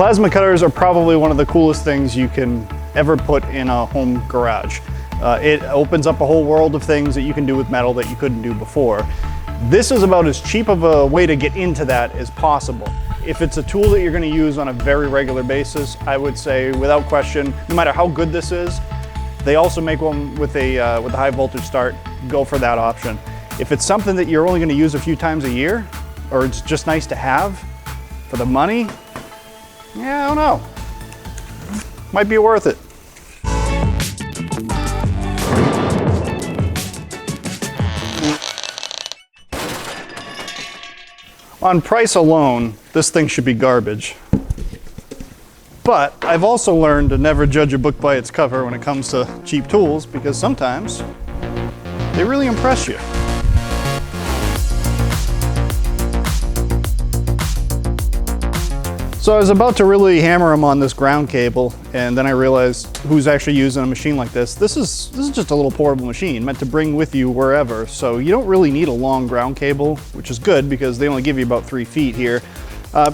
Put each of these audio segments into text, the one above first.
Plasma cutters are probably one of the coolest things you can ever put in a home garage. It opens up a whole world of things that you can do with metal that you couldn't do before. This is about as cheap of a way to get into that as possible. If it's a tool that you're going to use on a very regular basis, I would say without question, no matter how good this is, they also make one with a high voltage start. Go for that option. If it's something that you're only going to use a few times a year, or it's just nice to have for the money, yeah, I don't know. Might be worth it. On price alone, this thing should be garbage. But I've also learned to never judge a book by its cover when it comes to cheap tools, because sometimes they really impress you. So I was about to really hammer them on this ground cable, and then I realized who's actually using a machine like this. This is just a little portable machine meant to bring with you wherever. So you don't really need a long ground cable, which is good because they only give you about 3 feet here.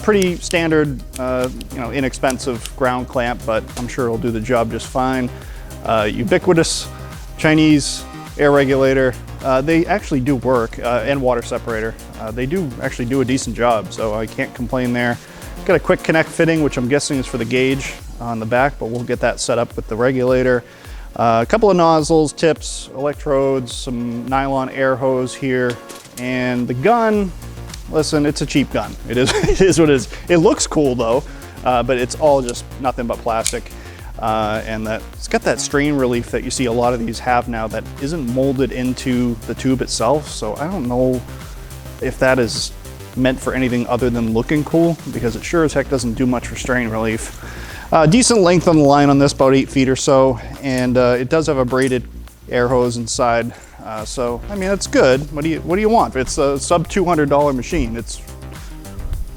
Pretty standard, inexpensive ground clamp, but I'm sure it'll do the job just fine. Ubiquitous Chinese air regulator. They actually do work, and water separator. They do actually do a decent job, so I can't complain there. Got a quick connect fitting, which I'm guessing is for the gauge on the back, but we'll get that set up with the regulator. A couple of nozzles, tips, electrodes, some nylon air hose here, and the gun. Listen, it's a cheap gun. It is what it is. It looks cool though, but it's all just nothing but plastic. And it's got that strain relief that you see a lot of these have now that isn't molded into the tube itself. So I don't know if that is meant for anything other than looking cool, because it sure as heck doesn't do much for strain relief. Decent length on the line on this, about 8 feet or so, and it does have a braided air hose inside. So I mean, that's good. What do you want? It's a sub $200 machine. It's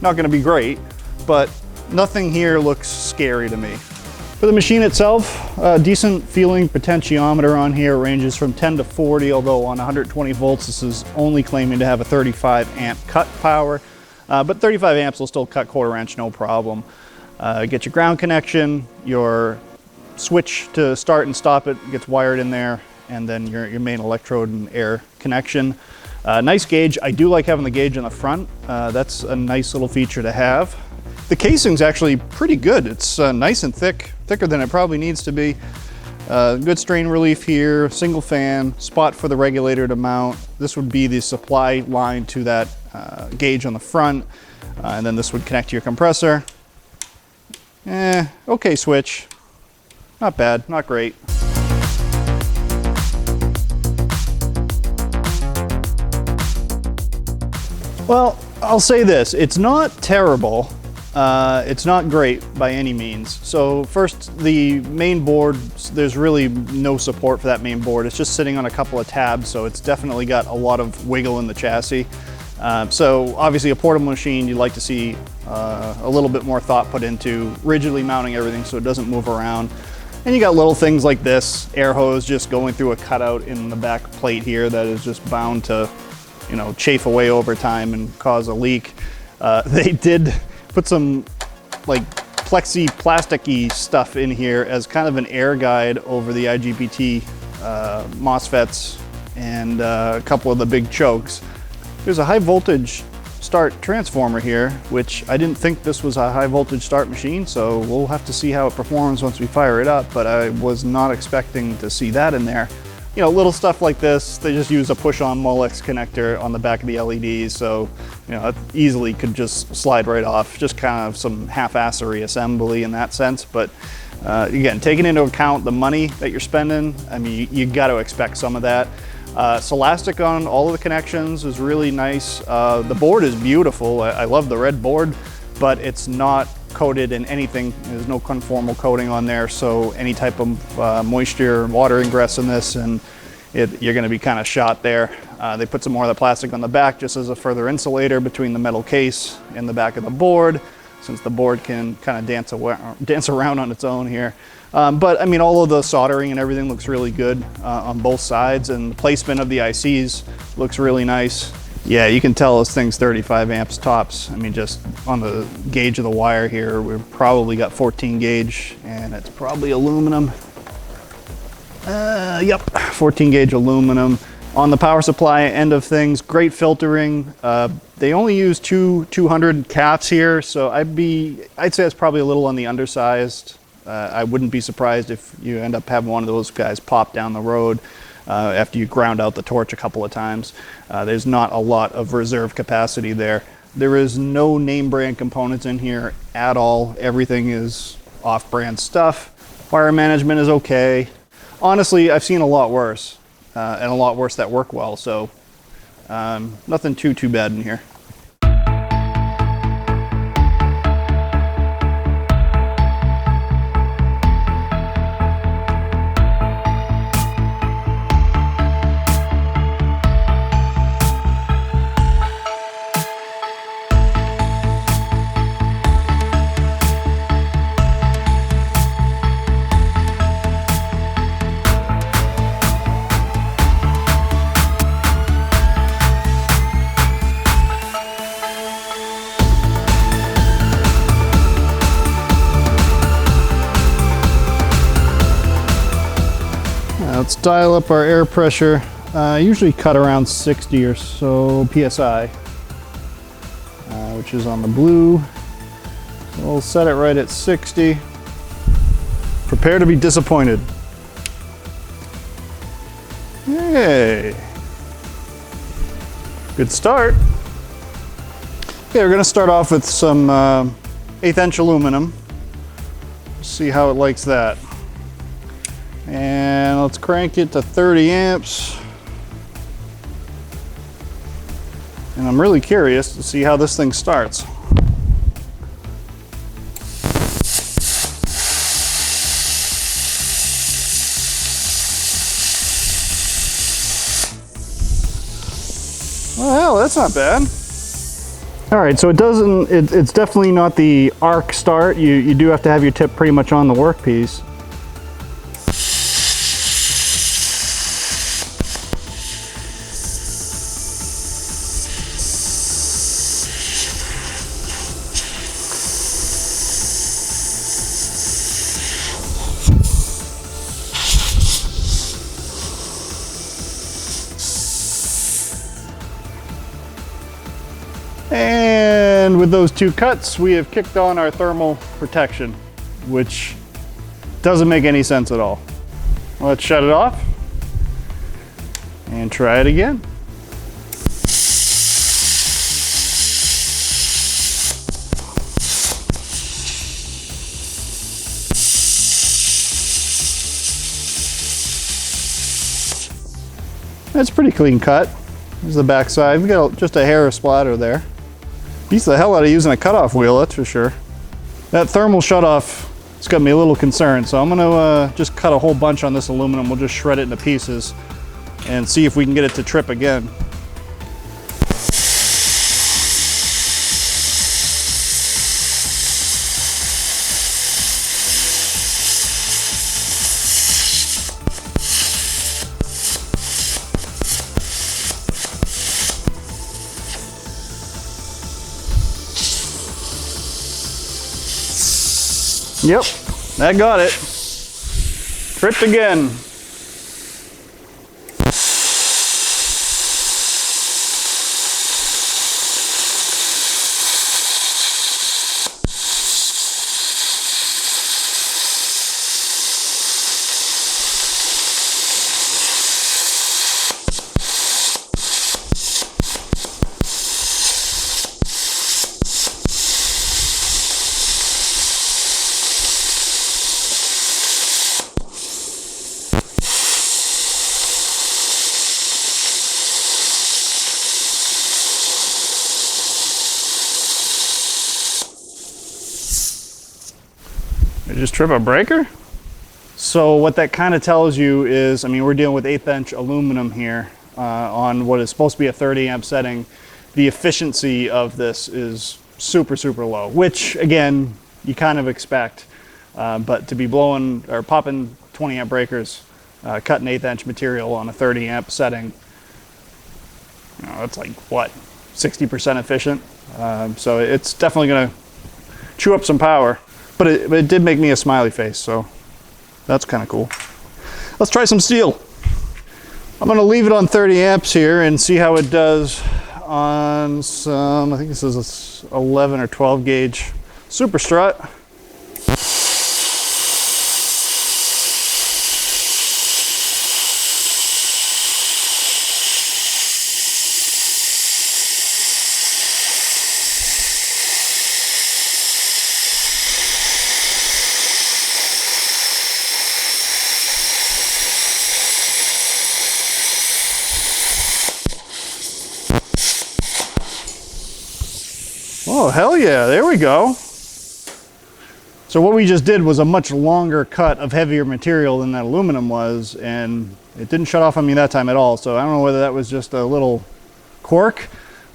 not going to be great, but nothing here looks scary to me. For the machine itself, decent feeling potentiometer on here, ranges from 10 to 40, although on 120 volts, this is only claiming to have a 35 amp cut power, but 35 amps will still cut 1/4 inch, no problem. Get your ground connection, your switch to start and stop it gets wired in there, and then your main electrode and air connection. Nice gauge. I do like having the gauge on the front. That's a nice little feature to have. The casing's actually pretty good. It's nice and thick, thicker than it probably needs to be. Good strain relief here, single fan, spot for the regulator to mount. This would be the supply line to that gauge on the front, and then this would connect to your compressor. Okay switch. Not bad, not great. Well, I'll say this, it's not terrible. It's not great by any means. So first, the main board, there's really no support for that main board. It's just sitting on a couple of tabs, so it's definitely got a lot of wiggle in the chassis. So obviously a portable machine, you'd like to see a little bit more thought put into rigidly mounting everything so it doesn't move around. And you got little things like this, air hose just going through a cutout in the back plate here that is just bound to, chafe away over time and cause a leak. They did put some like plexi plasticky stuff in here as kind of an air guide over the IGBT MOSFETs and a couple of the big chokes. There's a high voltage start transformer here, which I didn't think this was a high voltage start machine, so we'll have to see how it performs once we fire it up, but I was not expecting to see that in there. Little stuff like this, they just use a push-on Molex connector on the back of the LEDs, so it easily could just slide right off. Just kind of some half-assery assembly in that sense, but again, taking into account the money that you're spending, I mean, you got to expect some of that. Solastic on all of the connections is really nice. The board is beautiful. I love the red board, but it's not coated in anything. There's no conformal coating on there, so any type of moisture, water ingress in this, and you're going to be kind of shot there. They put some more of the plastic on the back just as a further insulator between the metal case and the back of the board, since the board can kind of dance around on its own here. But I mean, all of the soldering and everything looks really good on both sides, and the placement of the ICs looks really nice. Yeah, you can tell this thing's 35 amps tops. I mean, just on the gauge of the wire here, we've probably got 14 gauge, and it's probably aluminum. Yep, 14 gauge aluminum. On the power supply end of things, great filtering. They only use two 200 cats here, so I'd say it's probably a little on the undersized. I wouldn't be surprised if you end up having one of those guys pop down the road after you ground out the torch a couple of times. There's not a lot of reserve capacity there. There is no name brand components in here at all. Everything is off-brand stuff. Wire management is okay. Honestly, I've seen a lot worse, and a lot worse that work well, so nothing too bad in here. Let's dial up our air pressure. Usually cut around 60 or so PSI, which is on the blue. So we'll set it right at 60. Prepare to be disappointed. Yay! Good start. Okay, we're gonna start off with some 1/8 inch aluminum. See how it likes that. And let's crank it to 30 amps. And I'm really curious to see how this thing starts. Well, hell, that's not bad. All right, so it's definitely not the arc start. You do have to have your tip pretty much on the workpiece. And with those two cuts, we have kicked on our thermal protection, which doesn't make any sense at all. Let's shut it off and try it again. That's a pretty clean cut. There's the back side. We got just a hair of splatter there. Beats the hell out of using a cutoff wheel, that's for sure. That thermal shutoff, it's got me a little concerned, so I'm gonna just cut a whole bunch on this aluminum. We'll just shred it into pieces and see if we can get it to trip again. Yep, that got it. Tripped again. Just trip a breaker? So what that kind of tells you is, I mean, we're dealing with 1/8 inch aluminum here on what is supposed to be a 30 amp setting. The efficiency of this is super low, which again, you kind of expect, but to be blowing or popping 20 amp breakers, cutting 1/8 inch material on a 30 amp setting, you know, it's like what, 60% efficient. So it's definitely gonna chew up some power, but it did make me a smiley face, so that's kind of cool. Let's try some steel. I'm gonna leave it on 30 amps here and see how it does on some, I think this is a 11 or 12 gauge super strut. Oh, hell yeah, there we go. So what we just did was a much longer cut of heavier material than that aluminum was, and it didn't shut off on me that time at all. So I don't know whether that was just a little quirk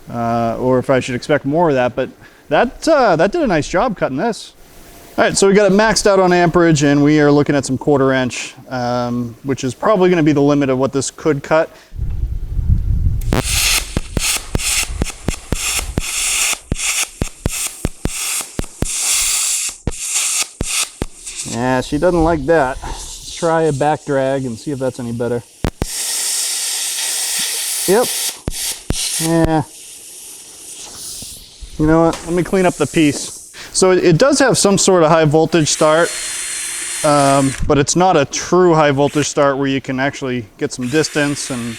or if I should expect more of that, but that did a nice job cutting this. All right, so we got it maxed out on amperage, and we are looking at some 1/4 inch, which is probably gonna be the limit of what this could cut. Yeah, she doesn't like that. Let's try a back drag and see if that's any better. Yep. Yeah. You know what? Let me clean up the piece. So it does have some sort of high voltage start, but it's not a true high voltage start where you can actually get some distance and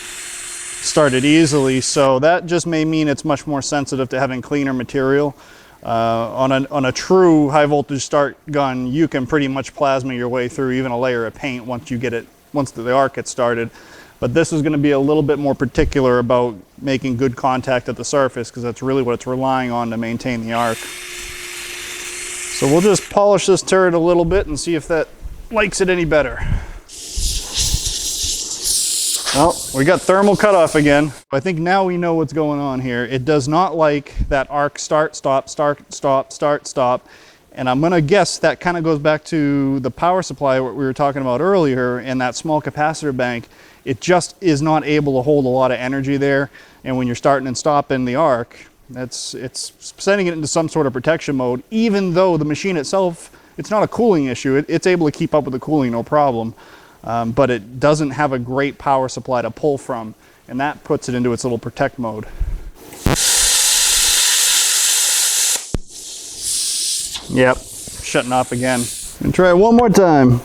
start it easily. So that just may mean it's much more sensitive to having cleaner material. On a true high voltage start gun, you can pretty much plasma your way through even a layer of paint once the arc gets started. But this is going to be a little bit more particular about making good contact at the surface, because that's really what it's relying on to maintain the arc. So we'll just polish this turret a little bit and see if that likes it any better. Well, we got thermal cutoff again. I think now we know what's going on here. It does not like that arc start, stop, start, stop, start, stop. And I'm gonna guess that kind of goes back to the power supply, what we were talking about earlier, and that small capacitor bank. It just is not able to hold a lot of energy there. And when you're starting and stopping the arc, it's sending it into some sort of protection mode, even though the machine itself, it's not a cooling issue. It's able to keep up with the cooling, no problem. But it doesn't have a great power supply to pull from, and that puts it into its little protect mode. Yep, shutting off again. And try it one more time.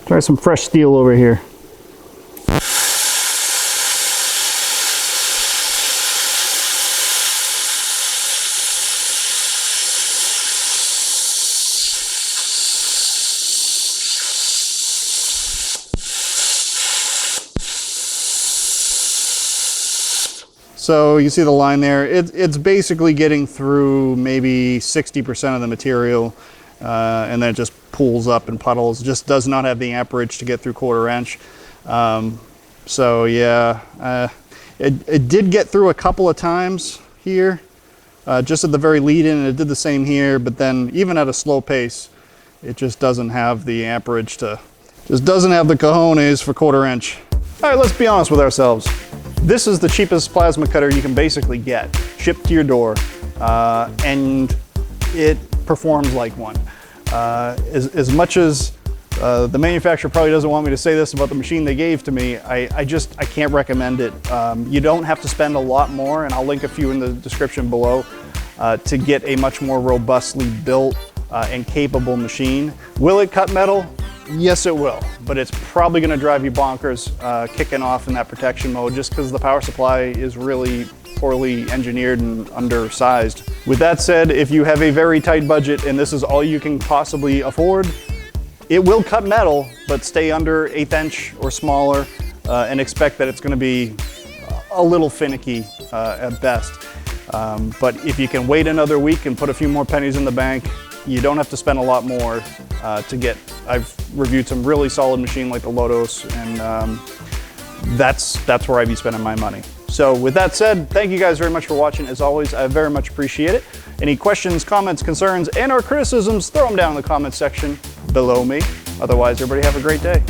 Try some fresh steel over here. So you see the line there, it's basically getting through maybe 60% of the material, and then it just pools up and puddles. It just does not have the amperage to get through 1/4 inch. So yeah, it did get through a couple of times here, just at the very lead in, and it did the same here, but then even at a slow pace, it just doesn't have the amperage just doesn't have the cojones for 1/4 inch. All right, let's be honest with ourselves. This is the cheapest plasma cutter you can basically get, shipped to your door, and it performs like one. As much as the manufacturer probably doesn't want me to say this about the machine they gave to me, I can't recommend it. You don't have to spend a lot more, and I'll link a few in the description below, to get a much more robustly built and capable machine. Will it cut metal? Yes, it will, but it's probably going to drive you bonkers kicking off in that protection mode, just because the power supply is really poorly engineered and undersized. With that said, if you have a very tight budget and this is all you can possibly afford, it will cut metal, but stay under 1/8 inch or smaller, and expect that it's going to be a little finicky at best. But if you can wait another week and put a few more pennies in the bank, you don't have to spend a lot more to get. I've reviewed some really solid machine like the Lotos, and that's where I'd be spending my money. So with that said, thank you guys very much for watching. As always, I very much appreciate it. Any questions, comments, concerns, and or criticisms, throw them down in the comments section below me. Otherwise, everybody have a great day.